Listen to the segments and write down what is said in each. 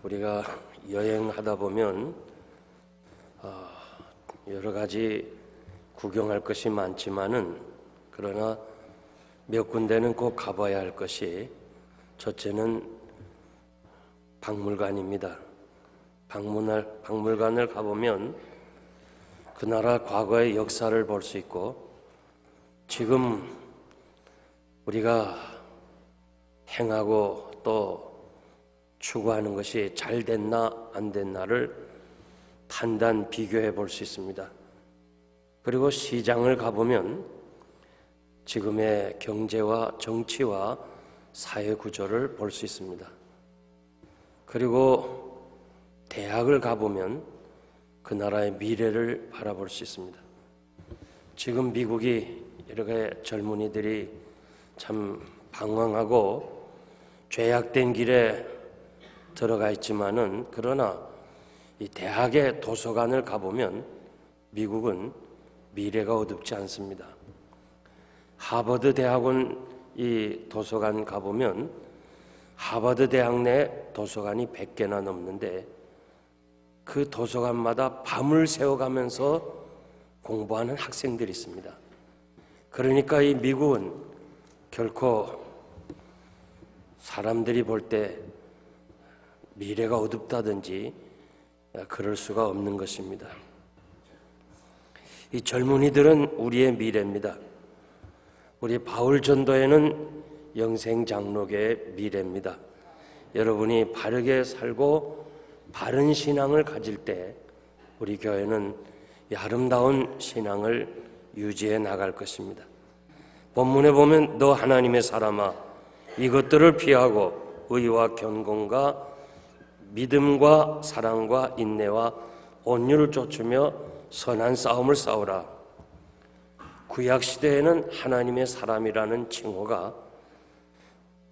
우리가 여행하다 보면 여러 가지 구경할 것이 많지만은 그러나 몇 군데는 꼭 가봐야 할 것이 첫째는 박물관입니다. 박물관을 가보면 그 나라 과거의 역사를 볼 수 있고 지금 우리가 행하고 또 추구하는 것이 잘 됐나 안 됐나를 판단 비교해 볼 수 있습니다. 그리고 시장을 가보면 지금의 경제와 정치와 사회 구조를 볼 수 있습니다. 그리고 대학을 가보면 그 나라의 미래를 바라볼 수 있습니다. 지금 미국이 이렇게 젊은이들이 참 방황하고 죄악된 길에 들어가 있지만은 그러나 이 대학의 도서관을 가보면 미국은 미래가 어둡지 않습니다. 하버드 대학원 이 도서관 가보면 하버드 대학 내 도서관이 100개나 넘는데 그 도서관마다 밤을 새워가면서 공부하는 학생들이 있습니다. 그러니까 이 미국은 결코 사람들이 볼 때 미래가 어둡다든지 그럴 수가 없는 것입니다. 이 젊은이들은 우리의 미래입니다. 우리 바울 전도회는 영생장로교의 미래입니다. 여러분이 바르게 살고 바른 신앙을 가질 때 우리 교회는 이 아름다운 신앙을 유지해 나갈 것입니다. 본문에 보면 너 하나님의 사람아 이것들을 피하고 의와 견공과 믿음과 사랑과 인내와 온유를 쫓으며 선한 싸움을 싸우라. 구약 시대에는 하나님의 사람이라는 칭호가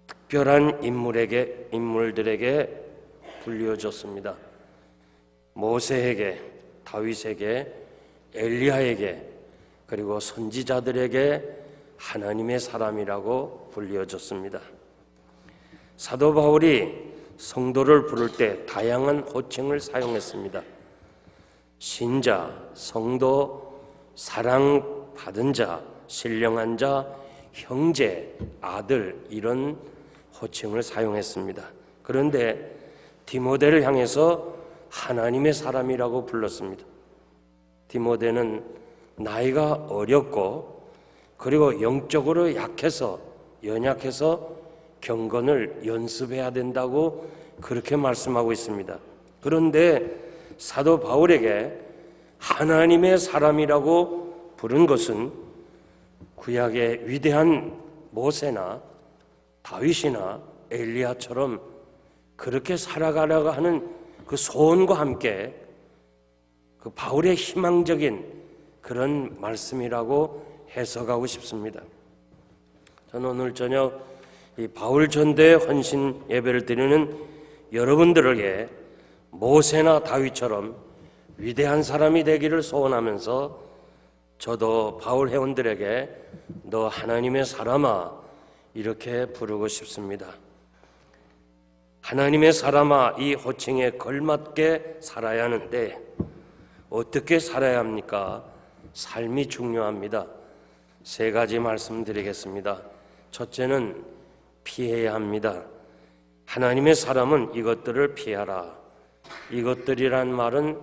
특별한 인물들에게 불려졌습니다. 모세에게, 다윗에게, 엘리야에게 그리고 선지자들에게 하나님의 사람이라고 불려졌습니다. 사도 바울이 성도를 부를 때 다양한 호칭을 사용했습니다. 신자, 성도, 사랑받은 자, 신령한 자, 형제, 아들 이런 호칭을 사용했습니다. 그런데 디모데를 향해서 하나님의 사람이라고 불렀습니다. 디모데는 나이가 어렸고 그리고 영적으로 연약해서 경건을 연습해야 된다고 그렇게 말씀하고 있습니다. 그런데 사도 바울에게 하나님의 사람이라고 부른 것은 구약의 위대한 모세나 다윗이나 엘리야처럼 그렇게 살아가려고 하는 그 소원과 함께 그 바울의 희망적인 그런 말씀이라고 해석하고 싶습니다. 저는 오늘 저녁 이 바울 전도의 헌신 예배를 드리는 여러분들에게 모세나 다윗처럼 위대한 사람이 되기를 소원하면서 저도 바울 회원들에게 너 하나님의 사람아 이렇게 부르고 싶습니다. 하나님의 사람아 이 호칭에 걸맞게 살아야 하는데 어떻게 살아야 합니까? 삶이 중요합니다. 세 가지 말씀드리겠습니다. 첫째는 피해야 합니다. 하나님의 사람은 이것들을 피하라. 이것들이란 말은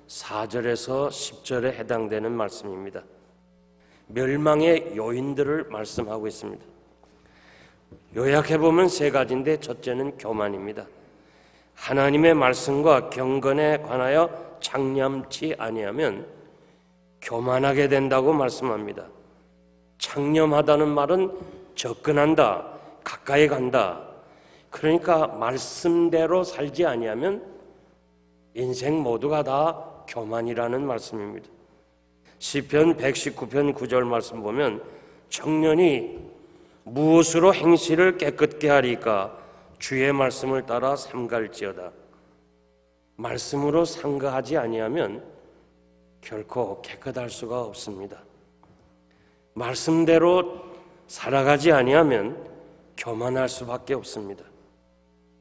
4절에서 10절에 해당되는 말씀입니다. 멸망의 요인들을 말씀하고 있습니다. 요약해보면 세 가지인데 첫째는 교만입니다. 하나님의 말씀과 경건에 관하여 창념치 아니하면 교만하게 된다고 말씀합니다. 창념하다는 말은 접근한다, 가까이 간다. 그러니까 말씀대로 살지 아니하면 인생 모두가 다 교만이라는 말씀입니다. 시편 119편 9절 말씀 보면 청년이 무엇으로 행실을 깨끗게 하리까 주의 말씀을 따라 삼갈지어다. 말씀으로 상가하지 아니하면 결코 깨끗할 수가 없습니다. 말씀대로 살아가지 아니하면 교만할 수밖에 없습니다.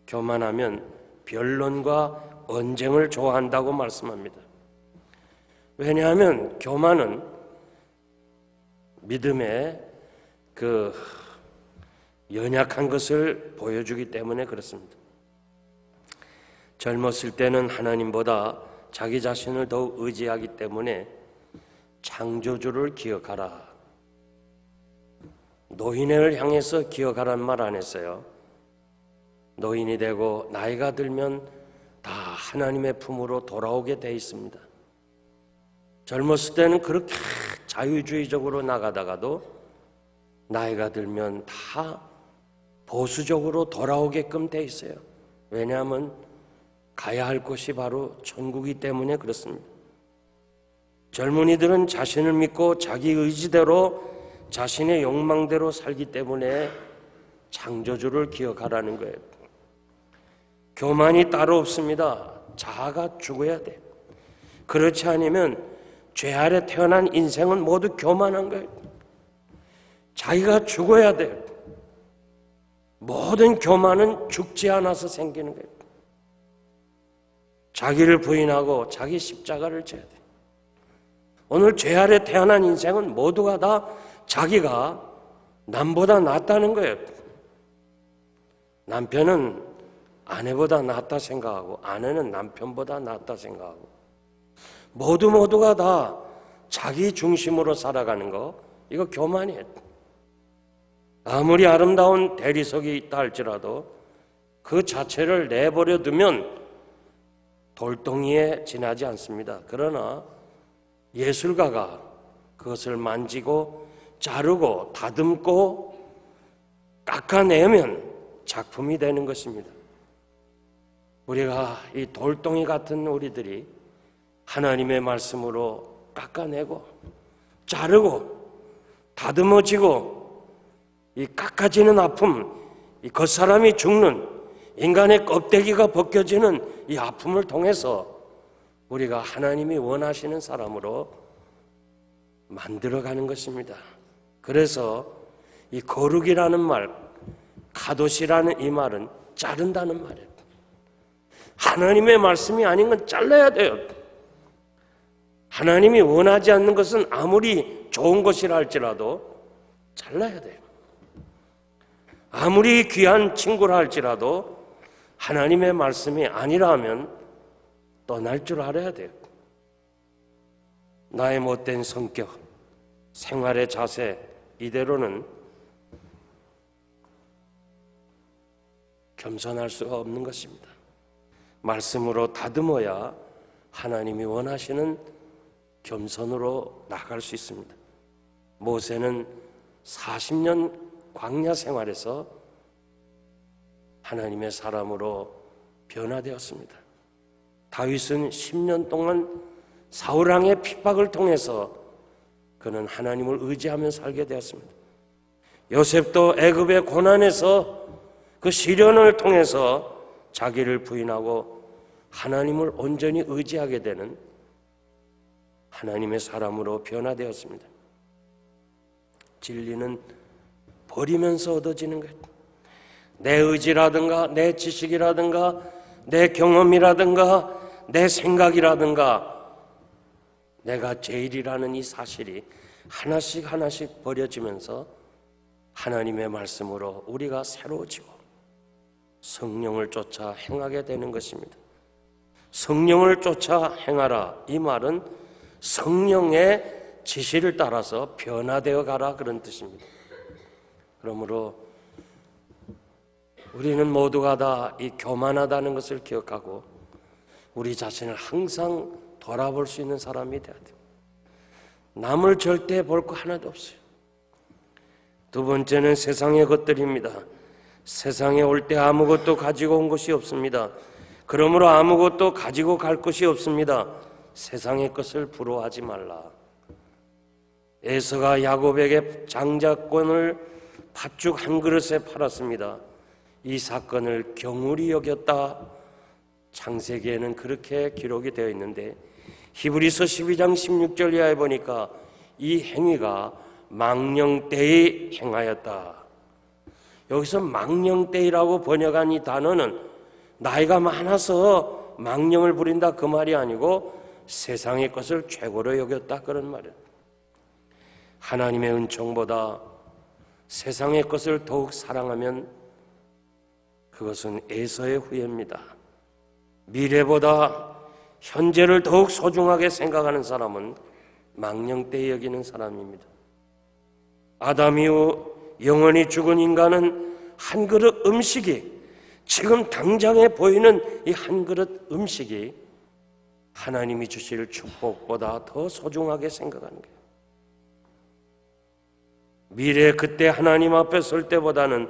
교만하면 변론과 언쟁을 좋아한다고 말씀합니다. 왜냐하면 교만은 믿음의 그 연약한 것을 보여주기 때문에 그렇습니다. 젊었을 때는 하나님보다 자기 자신을 더욱 의지하기 때문에 창조주를 기억하라. 노인을 향해서 기억하란 말 안 했어요. 노인이 되고 나이가 들면 다 하나님의 품으로 돌아오게 돼 있습니다. 젊었을 때는 그렇게 자유주의적으로 나가다가도 나이가 들면 다 보수적으로 돌아오게끔 돼 있어요. 왜냐하면 가야 할 곳이 바로 천국이기 때문에 그렇습니다. 젊은이들은 자신을 믿고 자기 의지대로 자신의 욕망대로 살기 때문에 창조주를 기억하라는 거예요. 교만이 따로 없습니다. 자아가 죽어야 돼요. 그렇지 않으면 죄 아래 태어난 인생은 모두 교만한 거예요. 자기가 죽어야 돼요. 모든 교만은 죽지 않아서 생기는 거예요. 자기를 부인하고 자기 십자가를 져야 돼요. 오늘 죄 아래 태어난 인생은 모두가 다 자기가 남보다 낫다는 거예요. 남편은 아내보다 낫다 생각하고 아내는 남편보다 낫다 생각하고 모두가 다 자기 중심으로 살아가는 거, 이거 교만이에요. 아무리 아름다운 대리석이 있다 할지라도 그 자체를 내버려 두면 돌덩이에 지나지 않습니다. 그러나 예술가가 그것을 만지고 자르고 다듬고 깎아내면 작품이 되는 것입니다. 우리가 이 돌덩이 같은 우리들이 하나님의 말씀으로 깎아내고 자르고 다듬어지고 이 깎아지는 아픔, 이 겉사람이 죽는 인간의 껍데기가 벗겨지는 이 아픔을 통해서 우리가 하나님이 원하시는 사람으로 만들어가는 것입니다. 그래서 이 거룩이라는 말, 가도시라는 이 말은 자른다는 말이에요. 하나님의 말씀이 아닌 건 잘라야 돼요. 하나님이 원하지 않는 것은 아무리 좋은 것이라 할지라도 잘라야 돼요. 아무리 귀한 친구라 할지라도 하나님의 말씀이 아니라 하면 떠날 줄 알아야 돼요. 나의 못된 성격, 생활의 자세, 이대로는 겸손할 수가 없는 것입니다. 말씀으로 다듬어야 하나님이 원하시는 겸손으로 나갈 수 있습니다. 모세는 40년 광야 생활에서 하나님의 사람으로 변화되었습니다. 다윗은 10년 동안 사울왕의 핍박을 통해서 그는 하나님을 의지하며 살게 되었습니다. 요셉도 애굽의 고난에서 그 시련을 통해서 자기를 부인하고 하나님을 온전히 의지하게 되는 하나님의 사람으로 변화되었습니다. 진리는 버리면서 얻어지는 것. 내 의지라든가 내 지식이라든가 내 경험이라든가 내 생각이라든가 내가 제일이라는 이 사실이 하나씩 하나씩 버려지면서 하나님의 말씀으로 우리가 새로워지고 성령을 쫓아 행하게 되는 것입니다. 성령을 쫓아 행하라, 이 말은 성령의 지시를 따라서 변화되어 가라, 그런 뜻입니다. 그러므로 우리는 모두가 다 이 교만하다는 것을 기억하고 우리 자신을 항상 돌아볼 수 있는 사람이 되어야 돼요. 남을 절대 볼 거 하나도 없어요. 두 번째는 세상의 것들입니다. 세상에 올 때 아무것도 가지고 온 것이 없습니다. 그러므로 아무것도 가지고 갈 것이 없습니다. 세상의 것을 부러워하지 말라. 에서가 야곱에게 장자권을 팥죽 한 그릇에 팔았습니다. 이 사건을 경홀히 여겼다. 창세기에는 그렇게 기록이 되어 있는데 히브리서 12장 16절 이하에 보니까 이 행위가 망령때에 행하였다. 여기서 망령때이라고 번역한 이 단어는 나이가 많아서 망령을 부린다 그 말이 아니고 세상의 것을 최고로 여겼다 그런 말이에요. 하나님의 은총보다 세상의 것을 더욱 사랑하면 그것은 에서의 후예입니다. 미래보다 현재를 더욱 소중하게 생각하는 사람은 망령되이 여기는 사람입니다. 아담 이후 영원히 죽은 인간은 한 그릇 음식이, 지금 당장에 보이는 이 한 그릇 음식이 하나님이 주실 축복보다 더 소중하게 생각하는 거예요. 미래 그때 하나님 앞에 설 때보다는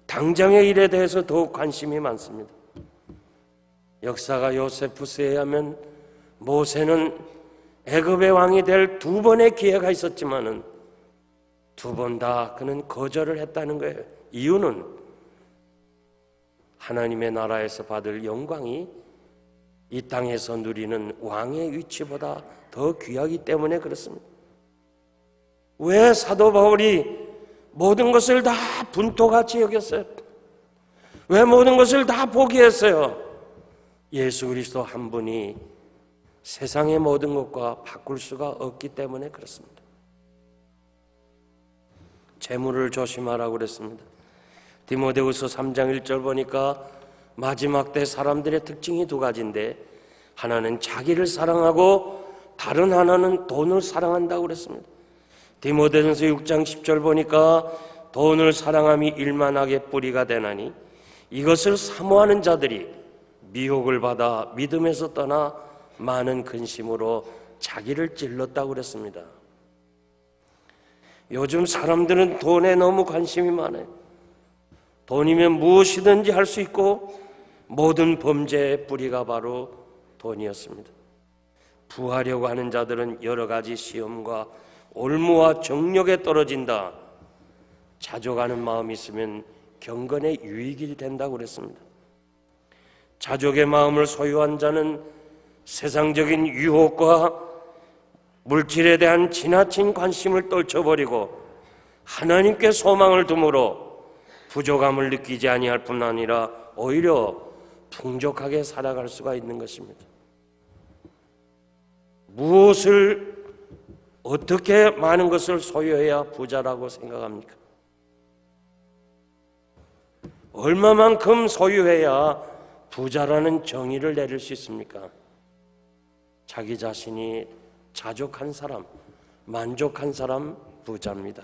당장의 일에 대해서 더욱 관심이 많습니다. 역사가 요세푸스에 의하면 모세는 애굽의 왕이 될 2번의 기회가 있었지만은 2번 다 그는 거절을 했다는 거예요. 이유는 하나님의 나라에서 받을 영광이 이 땅에서 누리는 왕의 위치보다 더 귀하기 때문에 그렇습니다. 왜 사도 바울이 모든 것을 다 분토같이 여겼어요? 왜 모든 것을 다 포기했어요? 예수 그리스도 한 분이 세상의 모든 것과 바꿀 수가 없기 때문에 그렇습니다. 재물을 조심하라고 그랬습니다. 디모데후서 3장 1절 보니까 마지막 때 사람들의 특징이 2가지인데 하나는 자기를 사랑하고 다른 하나는 돈을 사랑한다고 그랬습니다. 디모데전서 6장 10절 보니까 돈을 사랑함이 일만하게 뿌리가 되나니 이것을 사모하는 자들이 미혹을 받아 믿음에서 떠나 많은 근심으로 자기를 찔렀다고 그랬습니다. 요즘 사람들은 돈에 너무 관심이 많아요. 돈이면 무엇이든지 할 수 있고 모든 범죄의 뿌리가 바로 돈이었습니다. 부하려고 하는 자들은 여러 가지 시험과 올무와 정력에 떨어진다. 자족하는 마음이 있으면 경건의 유익이 된다고 그랬습니다. 자족의 마음을 소유한 자는 세상적인 유혹과 물질에 대한 지나친 관심을 떨쳐버리고 하나님께 소망을 두므로 부족함을 느끼지 아니할 뿐 아니라 오히려 풍족하게 살아갈 수가 있는 것입니다. 무엇을 어떻게 많은 것을 소유해야 부자라고 생각합니까? 얼마만큼 소유해야 부자라는 정의를 내릴 수 있습니까? 자기 자신이 자족한 사람, 만족한 사람 부자입니다.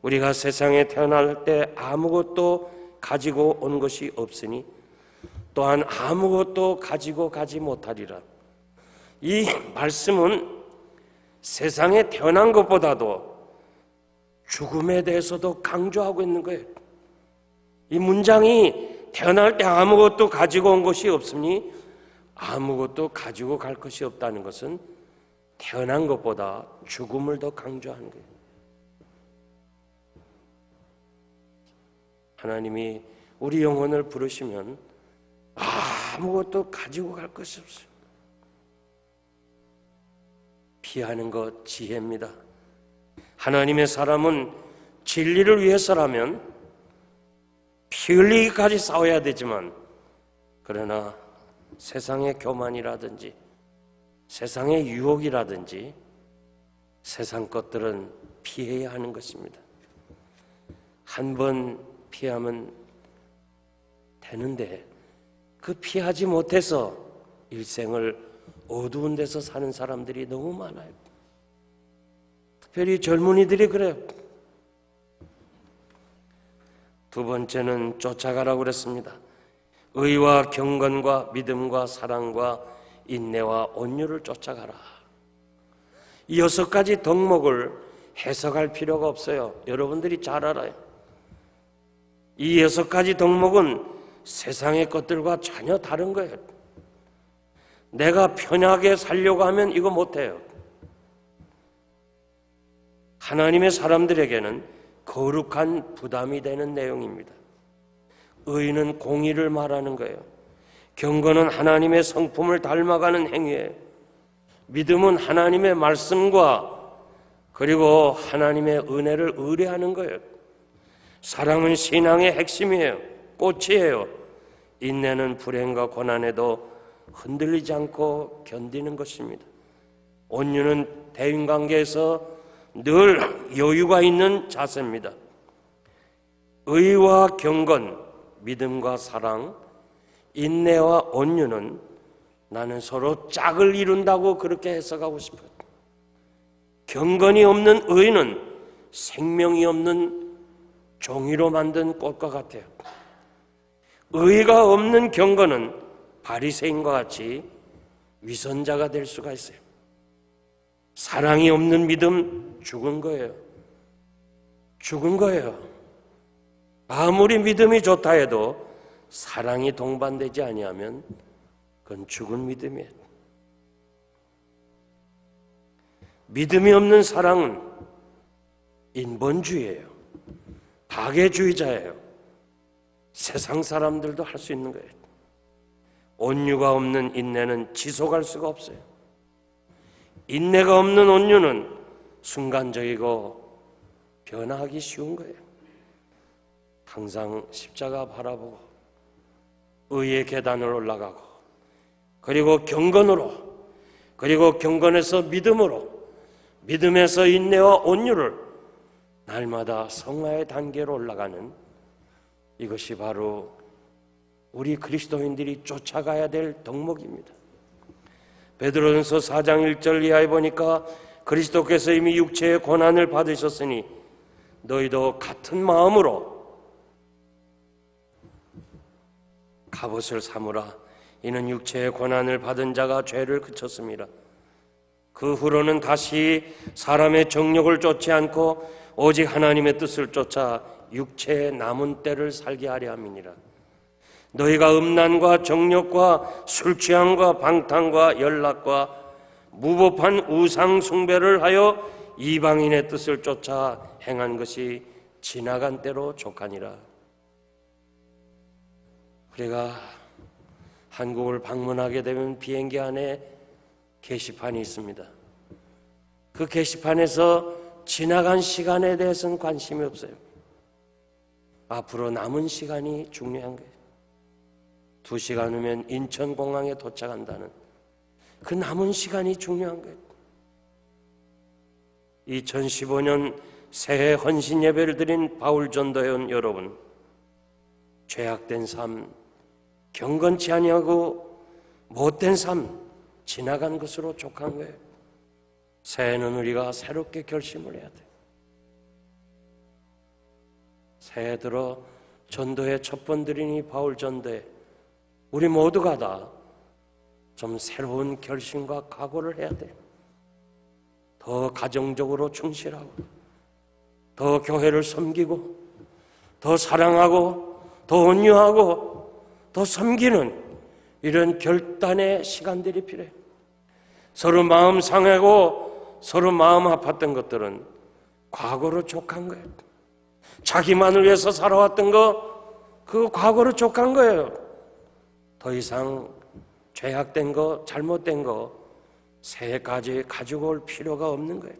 우리가 세상에 태어날 때 아무것도 가지고 온 것이 없으니 또한 아무것도 가지고 가지 못하리라. 이 말씀은 세상에 태어난 것보다도 죽음에 대해서도 강조하고 있는 거예요. 이 문장이 태어날 때 아무것도 가지고 온 것이 없으니 아무것도 가지고 갈 것이 없다는 것은 태어난 것보다 죽음을 더 강조하는 거예요. 하나님이 우리 영혼을 부르시면 아무것도 가지고 갈 것이 없어요. 피하는 것 지혜입니다. 하나님의 사람은 진리를 위해서라면 피 흘리기까지 싸워야 되지만 그러나 세상의 교만이라든지 세상의 유혹이라든지 세상 것들은 피해야 하는 것입니다. 한 번 피하면 되는데 그 피하지 못해서 일생을 어두운 데서 사는 사람들이 너무 많아요. 특별히 젊은이들이 그래요. 2번째는 쫓아가라고 그랬습니다. 의와 경건과 믿음과 사랑과 인내와 온유를 쫓아가라. 이 6가지 덕목을 해석할 필요가 없어요. 여러분들이 잘 알아요. 이 6가지 덕목은 세상의 것들과 전혀 다른 거예요. 내가 편하게 살려고 하면 이거 못해요. 하나님의 사람들에게는 거룩한 부담이 되는 내용입니다. 의는 공의를 말하는 거예요. 경건은 하나님의 성품을 닮아가는 행위예요. 믿음은 하나님의 말씀과 그리고 하나님의 은혜를 의뢰하는 거예요. 사랑은 신앙의 핵심이에요. 꽃이에요. 인내는 불행과 고난에도 흔들리지 않고 견디는 것입니다. 온유는 대인관계에서 늘 여유가 있는 자세입니다. 의와 경건, 믿음과 사랑, 인내와 온유는 나는 서로 짝을 이룬다고 그렇게 해석하고 싶어요. 경건이 없는 의는 생명이 없는 종이로 만든 꽃과 같아요. 의가 없는 경건은 바리새인과 같이 위선자가 될 수가 있어요. 사랑이 없는 믿음 죽은 거예요. 죽은 거예요. 아무리 믿음이 좋다 해도 사랑이 동반되지 아니하면 그건 죽은 믿음이에요. 믿음이 없는 사랑은 인본주의예요. 박애주의자예요. 세상 사람들도 할 수 있는 거예요. 온유가 없는 인내는 지속할 수가 없어요. 인내가 없는 온유는 순간적이고 변화하기 쉬운 거예요. 항상 십자가 바라보고 의의 계단을 올라가고 그리고 경건으로 그리고 경건에서 믿음으로 믿음에서 인내와 온유를 날마다 성화의 단계로 올라가는 이것이 바로 우리 그리스도인들이 쫓아가야 될 덕목입니다. 베드로전서 4장 1절 이하에 보니까 그리스도께서 이미 육체의 고난을 받으셨으니 너희도 같은 마음으로 갑옷을 삼으라. 이는 육체의 고난을 받은 자가 죄를 그쳤습니다. 그 후로는 다시 사람의 정욕을 쫓지 않고 오직 하나님의 뜻을 쫓아 육체의 남은 때를 살게 하려 함이니라. 너희가 음란과 정욕과 술취함과 방탕과 연락과 무법한 우상 숭배를 하여 이방인의 뜻을 쫓아 행한 것이 지나간 때로 족하니라. 우리가 한국을 방문하게 되면 비행기 안에 게시판이 있습니다. 그 게시판에서 지나간 시간에 대해서는 관심이 없어요. 앞으로 남은 시간이 중요한 거예요. 2시간 후면 인천공항에 도착한다는 그 남은 시간이 중요한 거예요. 2015년 새해 헌신 예배를 드린 바울 전도회원 여러분, 죄악된 삶, 경건치 아니하고 못된 삶 지나간 것으로 족한 거예요. 새해는 우리가 새롭게 결심을 해야 돼요. 새해 들어 전도회 첫 번 드린 이 바울 전도회, 우리 모두가 다 좀 새로운 결심과 각오를 해야 돼요. 더 가정적으로 충실하고 더 교회를 섬기고 더 사랑하고 더 온유하고 더 섬기는 이런 결단의 시간들이 필요해요. 서로 마음 상하고 서로 마음 아팠던 것들은 과거로 족한 거예요. 자기만을 위해서 살아왔던 거, 그거 과거로 족한 거예요. 더 이상 죄악된 거, 잘못된 거 새해까지 가지고 올 필요가 없는 거예요.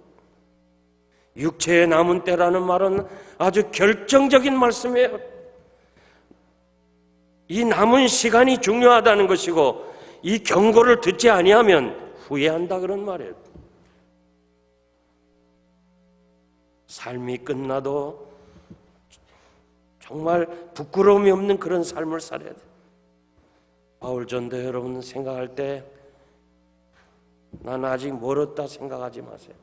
육체의 남은 때라는 말은 아주 결정적인 말씀이에요. 이 남은 시간이 중요하다는 것이고 이 경고를 듣지 아니하면 후회한다 그런 말이에요. 삶이 끝나도 정말 부끄러움이 없는 그런 삶을 살아야 돼요. 바울 전도 여러분 생각할 때 난 아직 멀었다 생각하지 마세요.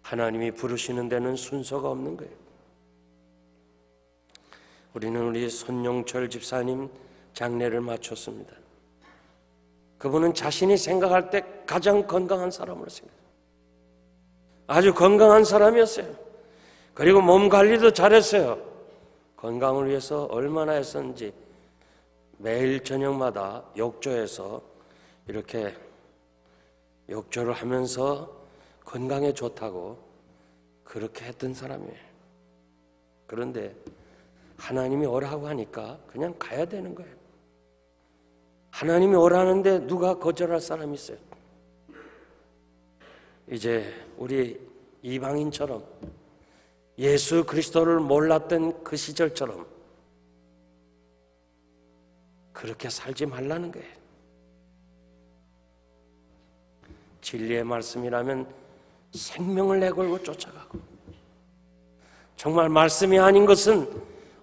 하나님이 부르시는 데는 순서가 없는 거예요. 우리는 우리 손용철 집사님 장례를 마쳤습니다. 그분은 자신이 생각할 때 가장 건강한 사람으로 생각해요. 아주 건강한 사람이었어요. 그리고 몸 관리도 잘했어요. 건강을 위해서 얼마나 했었는지 매일 저녁마다 욕조에서 이렇게 욕조를 하면서 건강에 좋다고 그렇게 했던 사람이에요. 그런데 하나님이 오라고 하니까 그냥 가야 되는 거예요. 하나님이 오라는데 누가 거절할 사람이 있어요? 이제 우리 이방인처럼 예수 그리스도를 몰랐던 그 시절처럼 그렇게 살지 말라는 거예요. 진리의 말씀이라면 생명을 내걸고 쫓아가고, 정말 말씀이 아닌 것은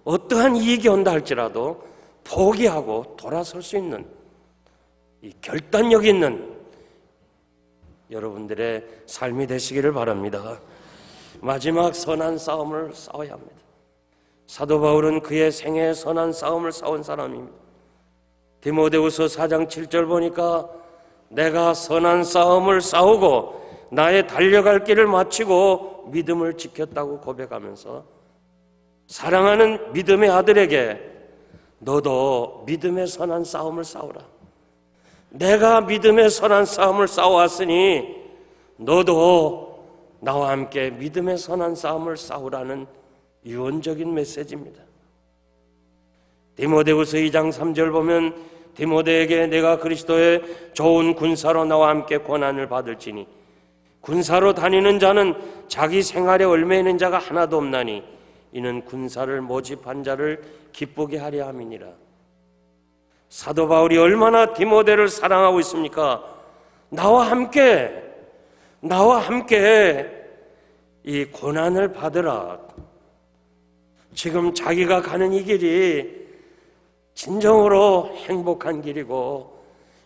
어떠한 이익이 온다 할지라도 포기하고 돌아설 수 있는 이 결단력 있는 여러분들의 삶이 되시기를 바랍니다. 마지막 선한 싸움을 싸워야 합니다. 사도 바울은 그의 생애에 선한 싸움을 싸운 사람입니다. 디모데후서 4장 7절 보니까 내가 선한 싸움을 싸우고 나의 달려갈 길을 마치고 믿음을 지켰다고 고백하면서 사랑하는 믿음의 아들에게 너도 믿음의 선한 싸움을 싸우라. 내가 믿음의 선한 싸움을 싸워왔으니 너도 나와 함께 믿음의 선한 싸움을 싸우라는 유언적인 메시지입니다. 디모데후서 2장 3절 보면 디모데에게 내가 그리스도의 좋은 군사로 나와 함께 고난을 받을지니 군사로 다니는 자는 자기 생활에 얽매이는 자가 하나도 없나니 이는 군사를 모집한 자를 기쁘게 하려 함이니라. 사도 바울이 얼마나 디모데를 사랑하고 있습니까? 나와 함께 이 고난을 받으라. 지금 자기가 가는 이 길이 진정으로 행복한 길이고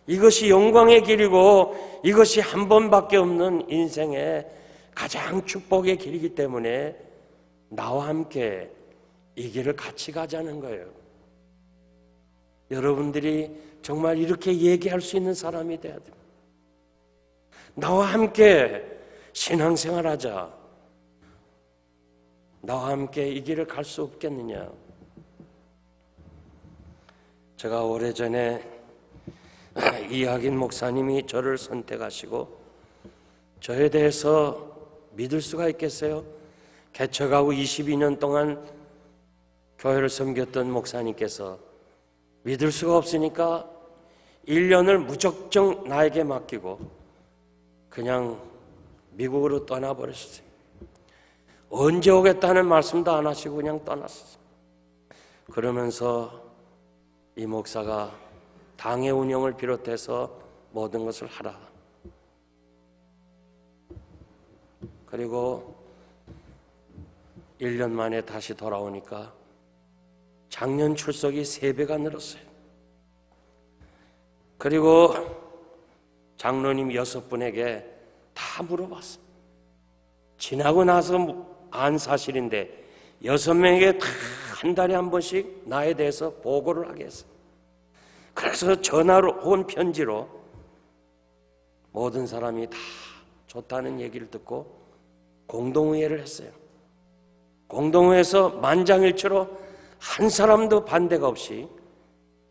이것이 영광의 길이고 이것이 한 번밖에 없는 인생의 가장 축복의 길이기 때문에 나와 함께 이 길을 같이 가자는 거예요. 여러분들이 정말 이렇게 얘기할 수 있는 사람이 돼야 됩니다. 나와 함께 신앙생활하자. 나와 함께 이 길을 갈 수 없겠느냐. 제가 오래전에 이학인 목사님이 저를 선택하시고 저에 대해서 믿을 수가 있겠어요? 개척하고 22년 동안 교회를 섬겼던 목사님께서 믿을 수가 없으니까 1년을 무작정 나에게 맡기고 그냥 미국으로 떠나버렸어요. 언제 오겠다는 말씀도 안 하시고 그냥 떠났어요. 그러면서 이 목사가 당의 운영을 비롯해서 모든 것을 하라. 그리고 1년 만에 다시 돌아오니까 작년 출석이 3배가 늘었어요. 그리고 장로님 6분에게 다 물어봤어요. 지나고 나서 안 사실인데 6명에게 다 한 달에 한 번씩 나에 대해서 보고를 하게 했어요. 그래서 전화로 혹은 편지로 모든 사람이 다 좋다는 얘기를 듣고 공동의회를 했어요. 공동회에서 만장일치로 한 사람도 반대가 없이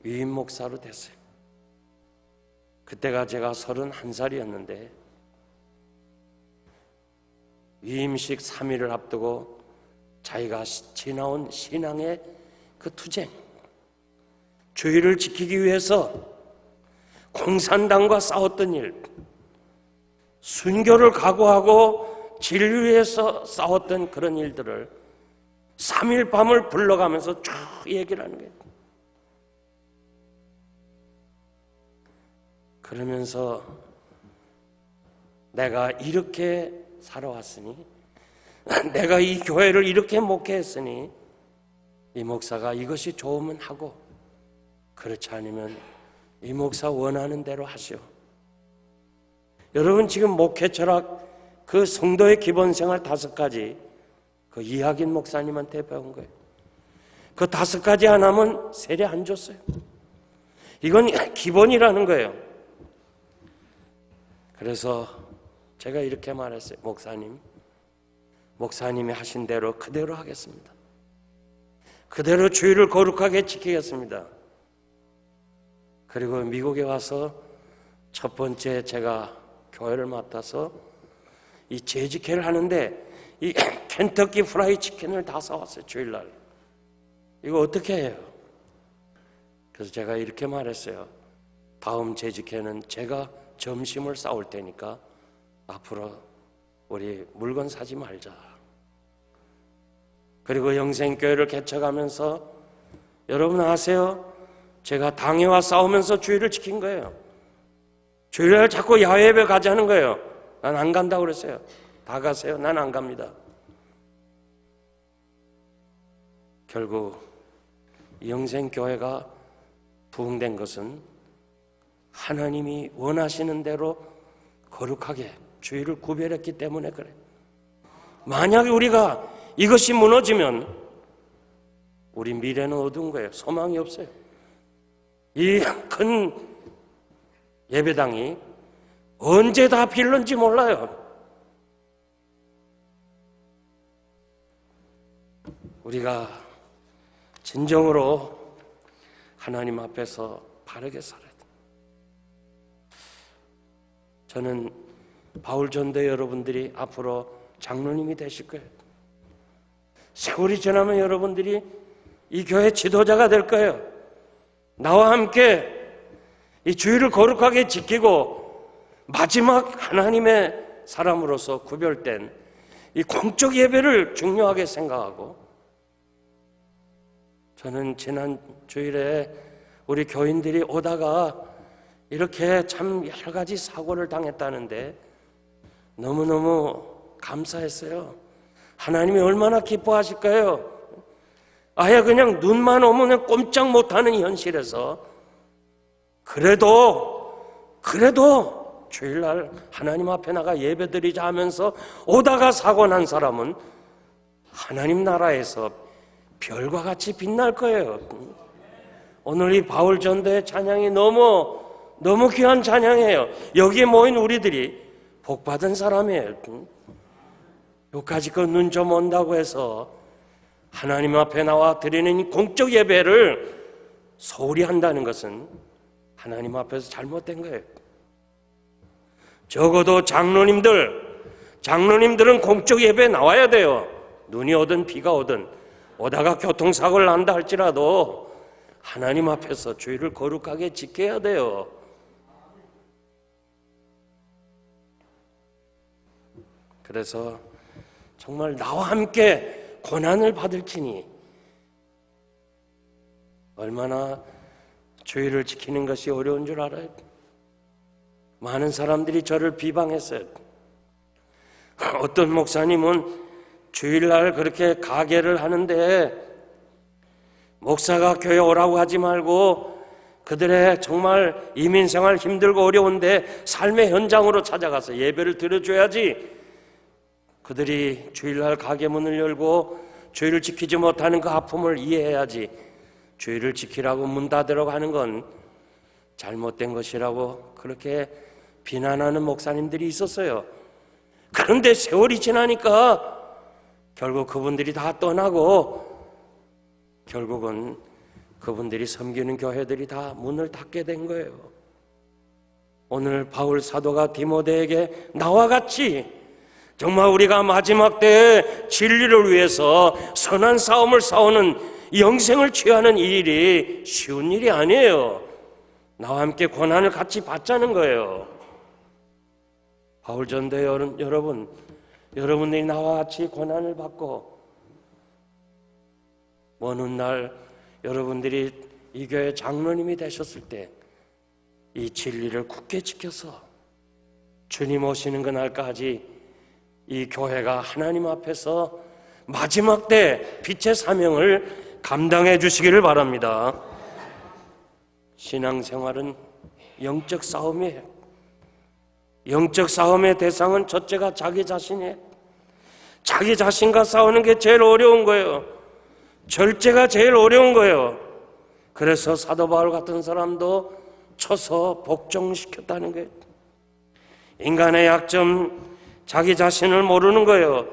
위임 목사로 됐어요. 그때가 제가 31살이었는데 위임식 3일을 앞두고 자기가 지나온 신앙의 그 투쟁, 주의를 지키기 위해서 공산당과 싸웠던 일, 순교를 각오하고 진리를 위해서 싸웠던 그런 일들을 3일 밤을 불러가면서 쭉 얘기를 하는 거예요. 그러면서 내가 이렇게 살아왔으니, 내가 이 교회를 이렇게 목회했으니 이 목사가 이것이 좋으면 하고 그렇지 않으면 이 목사 원하는 대로 하시오. 여러분 지금 목회 철학 그 성도의 기본 생활 5가지 그 이학인 목사님한테 배운 거예요. 그 5가지 안 하면 세례 안 줬어요. 이건 기본이라는 거예요. 그래서 제가 이렇게 말했어요. 목사님이 하신 대로 그대로 하겠습니다. 그대로 주의를 거룩하게 지키겠습니다. 그리고 미국에 와서 첫 번째 제가 교회를 맡아서 이 재직회를 하는데 이 켄터키 프라이 치킨을 다 사왔어요. 주일날. 이거 어떻게 해요? 그래서 제가 이렇게 말했어요. 다음 재직회는 제가 점심을 싸올 테니까 앞으로 우리 물건 사지 말자. 그리고 영생교회를 개척하면서 여러분 아세요? 제가 당회와 싸우면서 주일을 지킨 거예요. 주일날 자꾸 야외 예배 가자는 거예요. 난 안 간다고 그랬어요. 다 가세요. 난 안 갑니다. 결국 영생교회가 부흥된 것은 하나님이 원하시는 대로 거룩하게 주일을 구별했기 때문에 그래요. 만약에 우리가 이것이 무너지면 우리 미래는 어두운 거예요. 소망이 없어요. 이 큰 예배당이 언제 다 빌는지 몰라요. 우리가 진정으로 하나님 앞에서 바르게 살아야 돼요. 저는 바울 전도 여러분들이 앞으로 장로님이 되실 거예요. 세월이 지나면 여러분들이 이 교회 지도자가 될 거예요. 나와 함께 이 주일을 거룩하게 지키고 마지막 하나님의 사람으로서 구별된 이 공적 예배를 중요하게 생각하고, 저는 지난 주일에 우리 교인들이 오다가 이렇게 참 여러 가지 사고를 당했다는데 너무너무 감사했어요. 하나님이 얼마나 기뻐하실까요? 아예 그냥 눈만 오면 꼼짝 못하는 현실에서 그래도 주일날 하나님 앞에 나가 예배드리자 하면서 오다가 사고 난 사람은 하나님 나라에서 별과 같이 빛날 거예요. 오늘 이 바울 전도의 찬양이 너무 귀한 찬양이에요. 여기에 모인 우리들이 복받은 사람이에요. 여기까지 그 눈 좀 온다고 해서 하나님 앞에 나와 드리는 공적 예배를 소홀히 한다는 것은 하나님 앞에서 잘못된 거예요. 적어도 장로님들은 공적 예배에 나와야 돼요. 눈이 오든 비가 오든, 오다가 교통사고를 난다 할지라도 하나님 앞에서 주일을 거룩하게 지켜야 돼요. 그래서 정말 나와 함께 고난을 받을지니 얼마나 주일을 지키는 것이 어려운 줄 알아요. 많은 사람들이 저를 비방했어요. 어떤 목사님은 주일날 그렇게 가게를 하는데 목사가 교회 오라고 하지 말고 그들의 정말 이민생활 힘들고 어려운데 삶의 현장으로 찾아가서 예배를 드려줘야지, 그들이 주일날 가게 문을 열고 주일을 지키지 못하는 그 아픔을 이해해야지, 주일을 지키라고 문 닫으라고 하는 건 잘못된 것이라고 그렇게 비난하는 목사님들이 있었어요. 그런데 세월이 지나니까 결국 그분들이 다 떠나고 결국은 그분들이 섬기는 교회들이 다 문을 닫게 된 거예요. 오늘 바울 사도가 디모데에게 나와 같이 정말 우리가 마지막 때에 진리를 위해서 선한 싸움을 싸우는 영생을 취하는 이 일이 쉬운 일이 아니에요. 나와 함께 고난을 같이 받자는 거예요. 바울 전도 여러분, 여러분들이 나와 같이 고난을 받고 먼 훗날 여러분들이 이 교회 장로님이 되셨을 때 이 진리를 굳게 지켜서 주님 오시는 그날까지 이 교회가 하나님 앞에서 마지막 때 빛의 사명을 감당해 주시기를 바랍니다. 신앙생활은 영적 싸움이에요. 영적 싸움의 대상은 첫째가 자기 자신이에요. 자기 자신과 싸우는 게 제일 어려운 거예요. 절제가 제일 어려운 거예요. 그래서 사도 바울 같은 사람도 쳐서 복종시켰다는 거예요. 인간의 약점, 자기 자신을 모르는 거예요.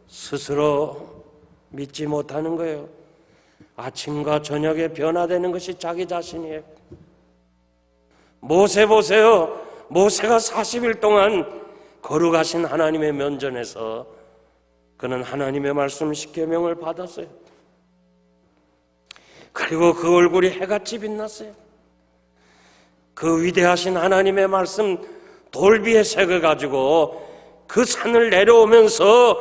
스스로 믿지 못하는 거예요. 아침과 저녁에 변화되는 것이 자기 자신이에요. 모세 보세요. 모세가 40일 동안 거룩하신 하나님의 면전에서 그는 하나님의 말씀 십계명을 받았어요. 그리고 그 얼굴이 해같이 빛났어요. 그 위대하신 하나님의 말씀 돌비의 색을 가지고 그 산을 내려오면서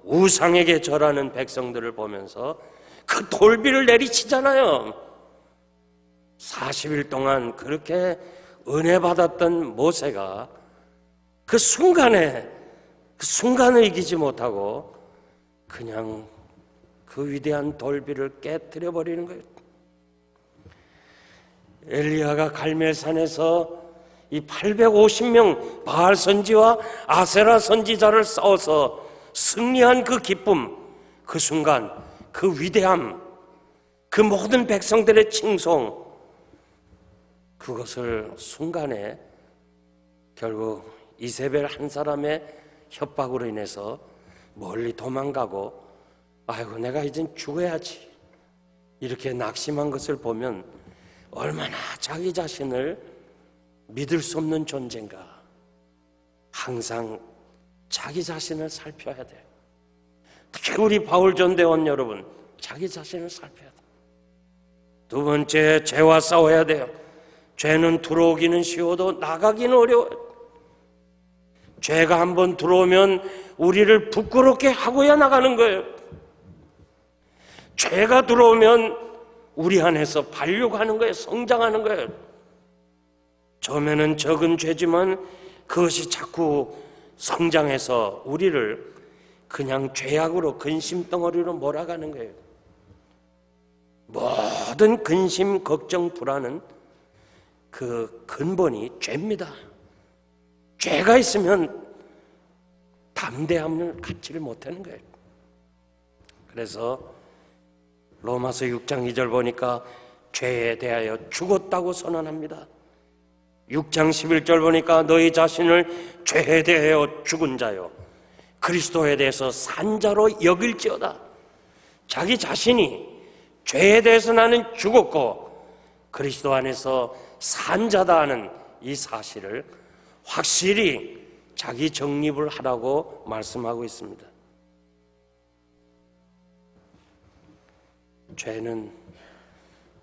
우상에게 절하는 백성들을 보면서 그 돌비를 내리치잖아요. 40일 동안 그렇게 은혜 받았던 모세가 그 순간을 이기지 못하고 그냥 그 위대한 돌비를 깨뜨려 버리는 거예요. 엘리야가 갈멜산에서 이 850명 바알 선지와 아세라 선지자를 싸워서 승리한 그 기쁨, 그 순간, 그 위대함, 그 모든 백성들의 칭송, 그것을 순간에 결국 이세벨 한 사람의 협박으로 인해서 멀리 도망가고, 아이고 내가 이젠 죽어야지 이렇게 낙심한 것을 보면 얼마나 자기 자신을 믿을 수 없는 존재인가. 항상 자기 자신을 살펴야 돼요. 특히 우리 바울 전대원 여러분, 자기 자신을 살펴야 돼요. 두 번째, 죄와 싸워야 돼요. 죄는 들어오기는 쉬워도 나가기는 어려워요. 죄가 한번 들어오면 우리를 부끄럽게 하고야 나가는 거예요. 죄가 들어오면 우리 안에서 발육하는 거예요. 성장하는 거예요. 처음에는 적은 죄지만 그것이 자꾸 성장해서 우리를 그냥 죄악으로 근심덩어리로 몰아가는 거예요. 모든 근심, 걱정, 불안은 그 근본이 죄입니다. 죄가 있으면 담대함을 갖지를 못하는 거예요. 그래서 로마서 6장 2절 보니까 죄에 대하여 죽었다고 선언합니다. 6장 11절 보니까 너희 자신을 죄에 대하여 죽은 자요 그리스도에 대해서 산 자로 여길지어다. 자기 자신이 죄에 대해서 나는 죽었고 그리스도 안에서 산 자다 하는 이 사실을 확실히 자기 정립을 하라고 말씀하고 있습니다. 죄는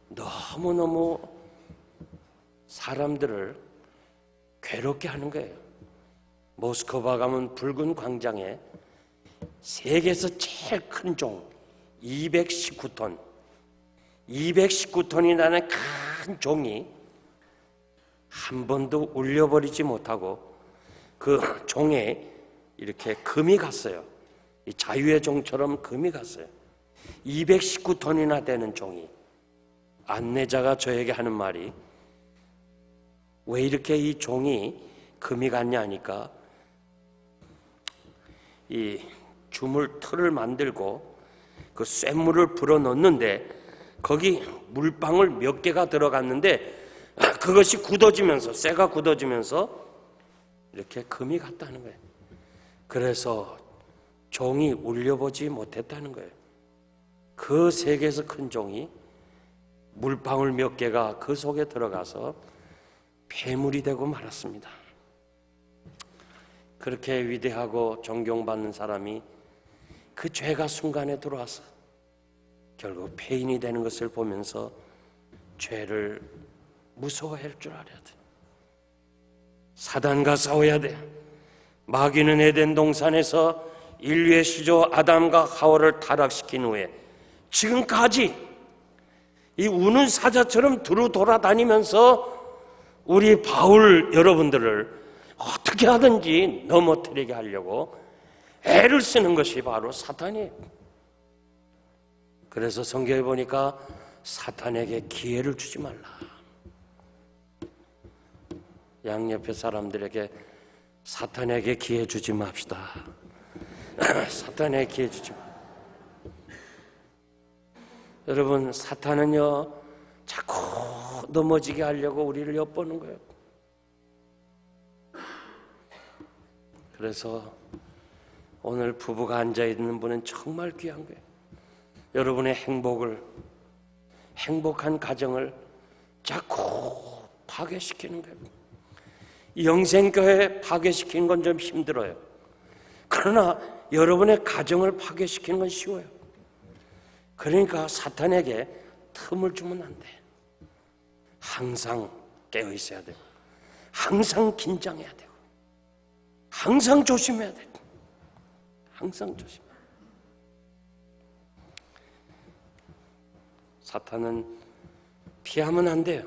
너무너무 사람들을 괴롭게 하는 거예요. 모스크바 가면 붉은 광장에 세계에서 제일 큰 종 219톤 219톤이라는 큰 종이 한 번도 울려버리지 못하고 그 종에 이렇게 금이 갔어요. 이 자유의 종처럼 금이 갔어요. 219톤이나 되는 종이. 안내자가 저에게 하는 말이 왜 이렇게 이 종이 금이 갔냐 하니까 이 주물 틀을 만들고 그 쇳물을 불어 넣는데 거기 물방울 몇 개가 들어갔는데 그것이 굳어지면서 쇠가 굳어지면서 이렇게 금이 갔다는 거예요. 그래서 종이 울려보지 못했다는 거예요. 그 세계에서 큰 종이 물방울 몇 개가 그 속에 들어가서 폐물이 되고 말았습니다. 그렇게 위대하고 존경받는 사람이 그 죄가 순간에 들어와서 결국 폐인이 되는 것을 보면서 죄를 무서워할 줄 알아야 돼. 사단과 싸워야 돼. 마귀는 에덴 동산에서 인류의 시조 아담과 하와를 타락시킨 후에 지금까지 이 우는 사자처럼 두루 돌아다니면서 우리 바울 여러분들을 어떻게 하든지 넘어뜨리게 하려고 애를 쓰는 것이 바로 사탄이에요. 그래서 성경에 보니까 사탄에게 기회를 주지 말라. 양옆에 사람들에게 사탄에게 기회 주지 맙시다. 사탄에게 기회 주지 마. 여러분, 사탄은요 자꾸 넘어지게 하려고 우리를 엿보는 거예요. 그래서 오늘 부부가 앉아있는 분은 정말 귀한 거예요. 여러분의 행복한 가정을 자꾸 파괴시키는 거예요. 영생교회 파괴시키는 건 좀 힘들어요. 그러나 여러분의 가정을 파괴시키는 건 쉬워요. 그러니까 사탄에게 틈을 주면 안 돼. 항상 깨어 있어야 되고 항상 긴장해야 되고 항상 조심해야 되고 항상 조심해야 돼. 사탄은 피하면 안 돼요.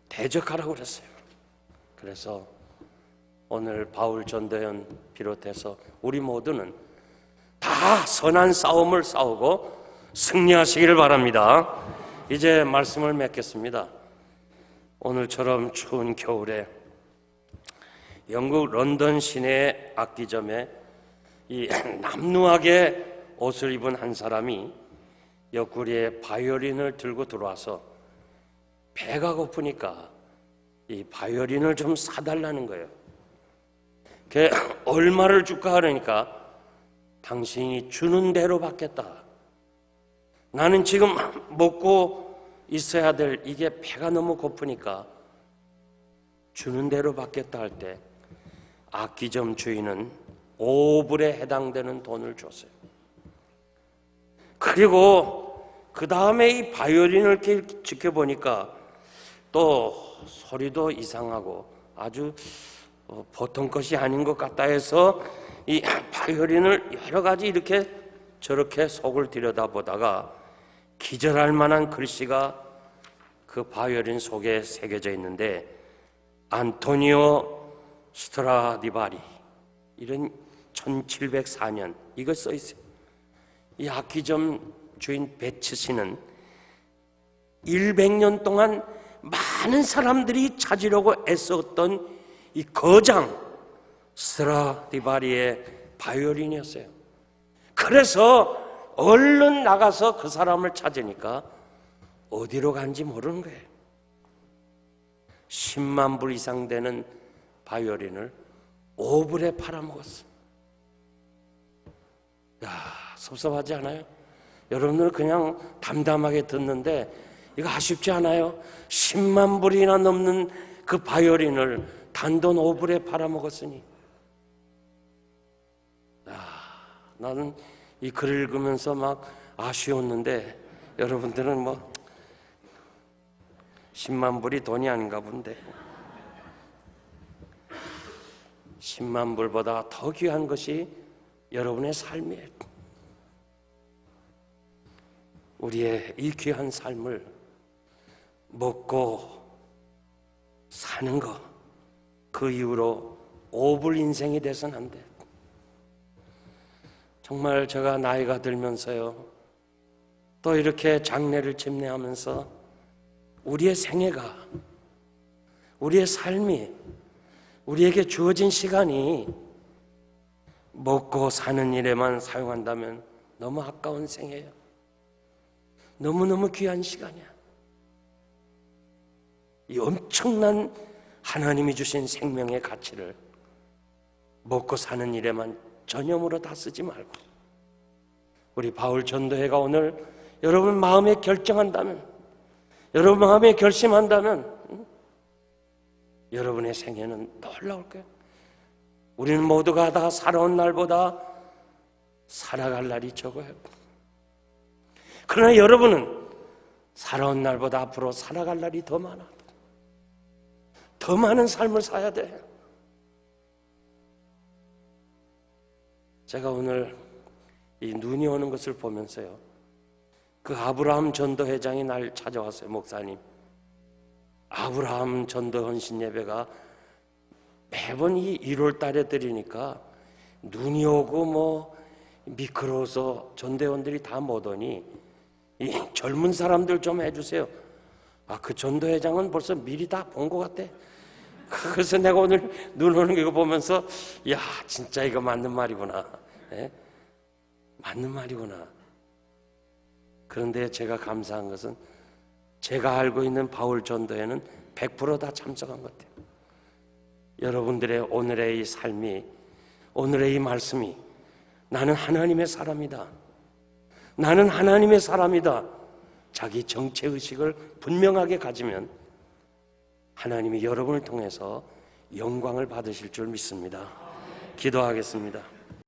대적하라고 그랬어요. 그래서 오늘 바울 전도연 비롯해서 우리 모두는 다 선한 싸움을 싸우고 승리하시기를 바랍니다. 이제 말씀을 맺겠습니다. 오늘처럼 추운 겨울에 영국 런던 시내 악기점에 이 남루하게 옷을 입은 한 사람이 옆구리에 바이올린을 들고 들어와서 배가 고프니까 이 바이올린을 좀 사달라는 거예요. 걔 얼마를 줄까 하니까 당신이 주는 대로 받겠다. 나는 지금 먹고 있어야 될 이게 배가 너무 고프니까 주는 대로 받겠다 할 때 악기점 주인은 5불에 해당되는 돈을 줬어요. 그리고 그 다음에 이 바이올린을 이렇게 지켜보니까 또 소리도 이상하고 아주 보통 것이 아닌 것 같다 해서 이 바이올린을 여러 가지 이렇게 저렇게 속을 들여다보다가 기절할 만한 글씨가 그 바이올린 속에 새겨져 있는데 안토니오 스트라디바리 이런 1704년 이거 써 있어요. 이 악기점 주인 베츠 씨는 100년 동안 많은 사람들이 찾으려고 애썼던 이 거장 스트라디바리의 바이올린이었어요. 그래서 얼른 나가서 그 사람을 찾으니까 어디로 간지 모르는 거예요. 10만 불 이상 되는 바이올린을 5불에 팔아먹었어. 야, 섭섭하지 않아요? 여러분들 그냥 담담하게 듣는데 이거 아쉽지 않아요? 10만 불이나 넘는 그 바이올린을 단돈 5불에 팔아먹었으니. 나는 이 글을 읽으면서 막 아쉬웠는데 여러분들은 뭐 10만 불이 돈이 아닌가 본데 10만 불보다 더 귀한 것이 여러분의 삶이에요. 우리의 이 귀한 삶을 먹고 사는 거, 그 이후로 5불 인생이 돼서는 안 돼. 정말 제가 나이가 들면서요, 또 이렇게 장례를 집례하면서 우리의 생애가, 우리의 삶이, 우리에게 주어진 시간이 먹고 사는 일에만 사용한다면 너무 아까운 생애예요. 너무너무 귀한 시간이야. 이 엄청난 하나님이 주신 생명의 가치를 먹고 사는 일에만 전념으로 다 쓰지 말고, 우리 바울 전도회가 오늘 여러분 마음에 결정한다면, 여러분 마음에 결심한다면 여러분의 생애는 놀라울 거예요. 우리는 모두가 다 살아온 날보다 살아갈 날이 적어요. 그러나 여러분은 살아온 날보다 앞으로 살아갈 날이 더 많아. 더 많은 삶을 살아야 돼. 제가 오늘 이 눈이 오는 것을 보면서요, 그 아브라함 전도회장이 날 찾아왔어요. 목사님, 아브라함 전도 헌신 예배가 매번 이 1월 달에 드리니까 눈이 오고 뭐 미끄러워서 전도회원들이 다 못 오니 이 젊은 사람들 좀 해주세요. 그 전도회장은 벌써 미리 다 본 것 같아. 그래서 내가 오늘 눈 오는 거 보면서 야, 진짜 이거 맞는 말이구나. 예? 맞는 말이구나. 그런데 제가 감사한 것은 제가 알고 있는 바울 전도회는 100% 다 참석한 것 같아요. 여러분들의 오늘의 이 삶이, 오늘의 이 말씀이 나는 하나님의 사람이다, 나는 하나님의 사람이다, 자기 정체의식을 분명하게 가지면 하나님이 여러분을 통해서 영광을 받으실 줄 믿습니다. 기도하겠습니다.